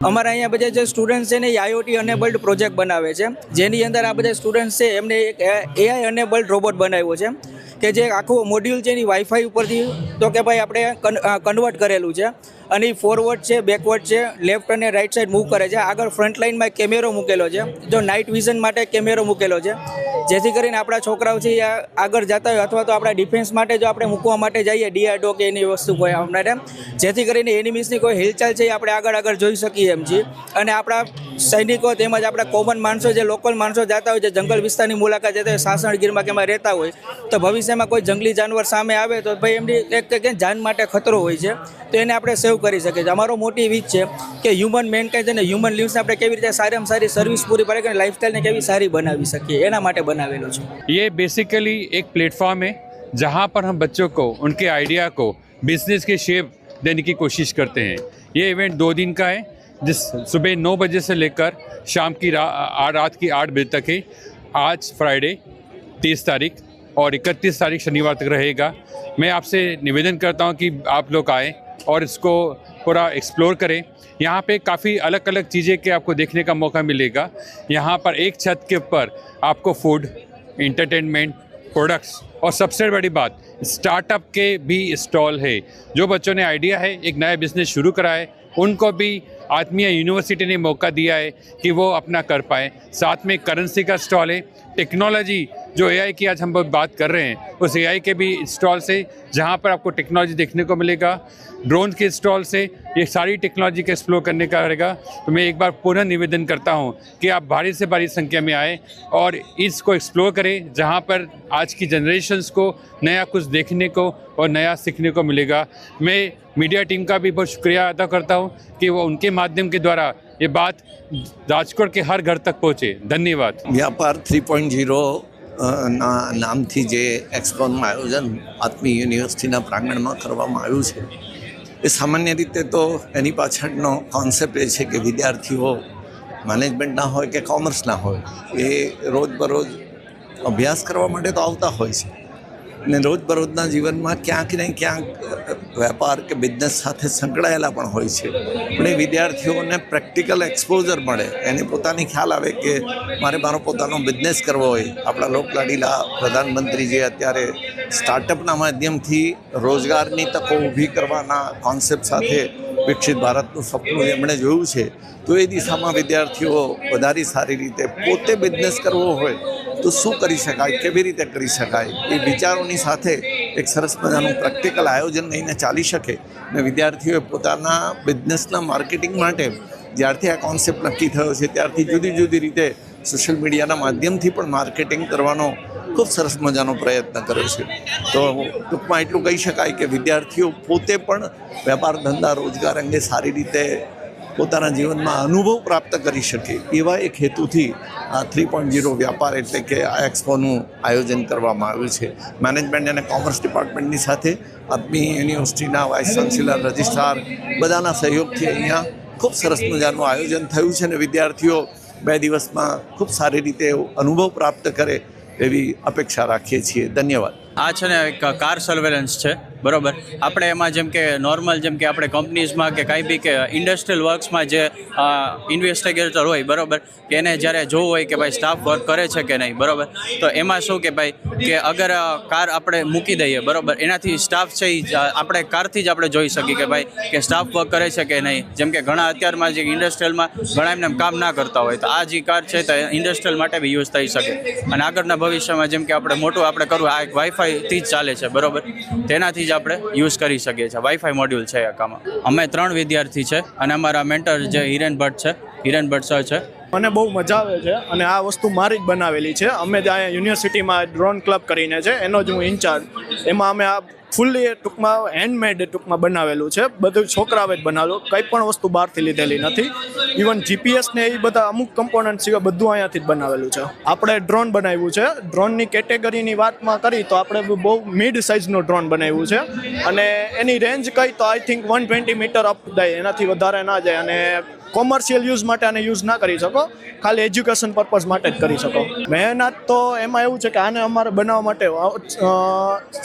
અમારા અહીંયા બધા જે સ્ટુડન્ટ છે ને એ IoT અનેબલ્ડ પ્રોજેક્ટ બનાવે છે, જેની અંદર આ બધા સ્ટુડન્ટ છે એમને એક AI અનેબલ્ડ રોબોટ બનાવ્યો છે કે જે આખું મોડ્યુલ છે એની વાઈફાઈ ઉપરથી તો કે ભાઈ આપણે કન્વર્ટ કરેલું છે અને એ ફોરવર્ડ છે, બેકવર્ડ છે, લેફ્ટ અને રાઈટ સાઈડ મૂવ કરે છે. આગળ ફ્રન્ટ લાઇનમાં કેમેરો મૂકેલો છે, જો નાઇટ વિઝન માટે કેમેરો મૂકેલો છે, જેથી કરીને આપણા છોકરાઓ છે એ આગળ જતા હોય અથવા તો આપણા ડિફેન્સ માટે જો આપણે મૂકવા માટે જઈએ DRDO કે એની વસ્તુ કોઈ આપણે, જેથી કરીને એનિમીસની કોઈ હિલચાલ છે એ આપણે આગળ જોઈ શકીએ એમ છીએ. અને આપણા સૈનિકો તેમજ આપણા કોમન માણસો જે લોકલ માણસો જતા હોય, જે જંગલ વિસ્તારની મુલાકાત જતા હોય, સાસણગીરમાં કે એમાં રહેતા હોય, તો ભવિષ્યમાં કોઈ જંગલી જાનવર સામે આવે તો ભાઈ એમની એક જાન માટે ખતરો હોય છે, તો એને આપણે સેવ કરી શકીએ છીએ. અમારો મોટી વીચ છે કે હ્યુમન મેનકાઇન્ડ અને હ્યુમન લિવ્સને આપણે કેવી રીતે સારામાં સારી સર્વિસ પૂરી પાડે કે લાઈફસ્ટાઈલને કેવી સારી બનાવી શકીએ, એના માટે બનાવેલું છે. ये बेसिकली एक प्लेटफॉर्म है जहाँ पर हम बच्चों को उनके आइडिया को बिजनेस के शेप देने की कोशिश करते हैं. ये इवेंट 2 दिन का है, जिस सुबह 9 बजे से लेकर शाम की रात की 8 बजे तक है. आज फ्राइडे 30 तारीख और 31 तारीख शनिवार तक रहेगा. मैं आपसे निवेदन करता हूँ कि आप लोग आएँ और इसको पूरा एक्सप्लोर करें. यहाँ पे काफ़ी अलग अलग चीज़ें के आपको देखने का मौका मिलेगा. यहाँ पर एक छत के ऊपर आपको फूड, इंटरटेनमेंट, प्रोडक्ट्स और सबसे बड़ी बात स्टार्टअप के भी स्टॉल है. जो बच्चों ने आइडिया है एक नया बिजनेस शुरू करा है, उनको भी आत्मीय यूनिवर्सिटी ने मौका दिया है कि वो अपना कर पाए. साथ में करेंसी का स्टॉल है. टेक्नोलॉजी जो AI की आज हम बात कर रहे हैं, उस AI के भी स्टॉल से जहाँ पर आपको टेक्नोलॉजी देखने को मिलेगा. ड्रोन के स्टॉल से ये सारी टेक्नोलॉजी का एक्सप्लोर करने का रहेगा. तो मैं एक बार पुनः निवेदन करता हूँ कि आप भारी से भारी संख्या में आए और इसको एक्सप्लोर करें, जहाँ पर आज की जनरेशन्स को नया कुछ देखने को और नया सीखने को मिलेगा. मैं मीडिया टीम का भी बहुत शुक्रिया अदा करता हूँ कि वो उनके माध्यम के द्वारा ये बात राजकोट के हर घर तक पहुँचे. धन्यवाद. व्यापार 3.0 નામથી જે એક્સપોનું આયોજન આત્મી યુનિવર્સિટીના પ્રાંગણમાં કરવામાં આવ્યું છે, એ સામાન્ય રીતે તો એની પાછળનો કોન્સેપ્ટ એ છે કે વિદ્યાર્થીઓ મેનેજમેન્ટના હોય કે કોમર્સના હોય, એ રોજબરોજ અભ્યાસ કરવા માટે તો આવતા હોય છે અને રોજબરોજના જીવનમાં ક્યાંક ને ક્યાંક વેપાર કે બિઝનેસ સાથે સંકળાયેલા પણ હોય છે. પણ એ વિદ્યાર્થીઓને પ્રેક્ટિકલ એક્સપોઝર મળે, એને પોતાની ખ્યાલ આવે કે મારે મારો પોતાનો બિઝનેસ કરવો હોય. આપણા લોકલાડીલા પ્રધાનમંત્રી જે અત્યારે સ્ટાર્ટઅપના માધ્યમથી રોજગારની તકો ઊભી કરવાના કોન્સેપ્ટ સાથે વિકસિત ભારતનું સપનું એમણે જોયું છે, તો એ દિશામાં વિદ્યાર્થીઓ વધારે સારી રીતે પોતે બિઝનેસ કરવો હોય તો શું કરી શકાય, કેવી રીતે કરી શકાય, એ વિચારોની સાથે એક સરસ મજાનું પ્રેક્ટિકલ આયોજન લઈને ચાલી શકે. અને વિદ્યાર્થીઓએ પોતાના બિઝનેસના માર્કેટિંગ માટે જ્યારથી આ કોન્સેપ્ટ નક્કી થયો છે ત્યારથી જુદી જુદી રીતે સોશિયલ મીડિયાના માધ્યમથી પણ માર્કેટિંગ કરવાનો ખૂબ સરસ મજાનો પ્રયત્ન કર્યો છે. તો ટૂંકમાં એટલું કહી શકાય કે વિદ્યાર્થીઓ પોતે પણ વેપાર ધંધા રોજગાર અંગે સારી રીતે પોતાના જીવનમાં અનુભવ પ્રાપ્ત કરી શકે એવા એક હેતુથી આ 3.0 વ્યાપાર એટલે કે આ એક્સપોનું આયોજન કરવામાં આવ્યું છે. મેનેજમેન્ટ અને કોમર્સ ડિપાર્ટમેન્ટની સાથે આત્મી યુનિવર્સિટીના વાઇસ ચાન્સેલર, રજિસ્ટ્રાર બધાના સહયોગથી અહીંયા ખૂબ સરસ મજાનું આયોજન થયું છે અને વિદ્યાર્થીઓ 2 દિવસમાં ખૂબ સારી રીતે અનુભવ પ્રાપ્ત કરે એવી અપેક્ષા રાખીએ છીએ. ધન્યવાદ. આ છે ને એક કાર સર્વેલન્સ છે, બરાબર. આપણે એમાં જેમ કે નોર્મલ જેમ કે આપણે કંપનીઝમાં કે કાંઈ બી કે ઇન્ડસ્ટ્રીયલ વર્ક્સમાં જે ઇન્વેસ્ટિગેટર હોય, બરાબર, કે એને જ્યારે જોવું હોય કે ભાઈ સ્ટાફ વર્ક કરે છે કે નહીં, બરાબર, તો એમાં શું કે ભાઈ કે અગર કાર આપણે મૂકી દઈએ, બરાબર, એનાથી સ્ટાફ છે એ આપણે કારથી જ આપણે જોઈ શકીએ કે ભાઈ કે સ્ટાફ વર્ક કરે છે કે નહીં. જેમ કે ઘણા અત્યારમાં જે ઇન્ડસ્ટ્રીયલમાં ઘણા એમને કામ ના કરતા હોય, તો આ જે કાર છે તો ઇન્ડસ્ટ્રીયલ માટે બી યુઝ થઈ શકે. અને આગળના ભવિષ્યમાં જેમ કે આપણે મોટું આપણે કરવું, આ એક વાઈફાઈથી જ ચાલે છે, બરાબર, તેનાથી જ આપણે યુઝ કરી શકીએ છીએ. વાઈફાઈ મોડ્યુલ છે આમાં. અમે 3 વિદ્યાર્થી છે અને અમારા મેન્ટર જે હિરેન ભટ્ટ છે, હિરેન ભટ્ટ સર છે. મને બહુ મજા આવે છે અને આ વસ્તુ મારી જ બનાવેલી છે. અમે ત્યાં યુનિવર્સિટીમાં ડ્રોન ક્લબ કરીને છે, એનો જ હું ઇન્ચાર્જ. એમાં અમે આ ફૂલ્લી ટૂંકમાં હેન્ડમેડ ટૂંકમાં બનાવેલું છે, બધું છોકરાઓએ જ બનાવેલું, કંઈ પણ વસ્તુ બહારથી લીધેલી નથી. ઇવન GPS ને એ બધા અમુક કમ્પોનન્ટ સિવાય બધું અહીંયાથી જ બનાવેલું છે. આપણે ડ્રોન બનાવ્યું છે. ડ્રોનની કેટેગરીની વાતમાં કરી તો આપણે બહુ મિડ સાઇઝનું ડ્રોન બનાવ્યું છે અને એની રેન્જ કઈ તો આઈ થિંક 120 મીટર અપ જાય, એનાથી વધારે ના જાય. અને કોમર્શિયલ યુઝ માટે આને યુઝ ના કરી શકો, ખાલી એજ્યુકેશન પર્પઝ માટે જ કરી શકો. મહેનત તો એમાં એવું છે કે આને અમારે બનાવવા માટે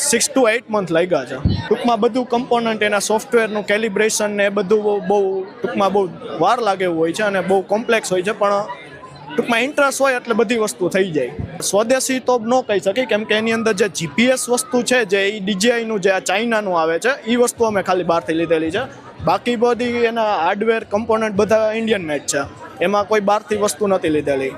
6 to 8 મંથ લાગ્યા છે. ટૂંકમાં બધું કમ્પોનન્ટ એના સોફ્ટવેરનું કેલિબ્રેશન ને એ બધું બહુ ટૂંકમાં બહુ વાર લાગે એવું હોય છે અને બહુ કોમ્પ્લેક્સ હોય છે, પણ ટૂંકમાં ઇન્ટરેસ્ટ હોય એટલે બધી વસ્તુ થઈ જાય. સ્વદેશી તો ન કહી શકી, કેમ કે એની અંદર જે જીપીએસ વસ્તુ છે, જે એ ડીજીઆઈનું જે આ ચાઇનાનું આવે છે એ વસ્તુ અમે ખાલી બહારથી લીધેલી છે. બાકી બધી એના હાર્ડવેર કમ્પોનન્ટ બધા ઇન્ડિયન મેડ છે, એમાં કોઈ બહારથી વસ્તુ નથી લીધેલી.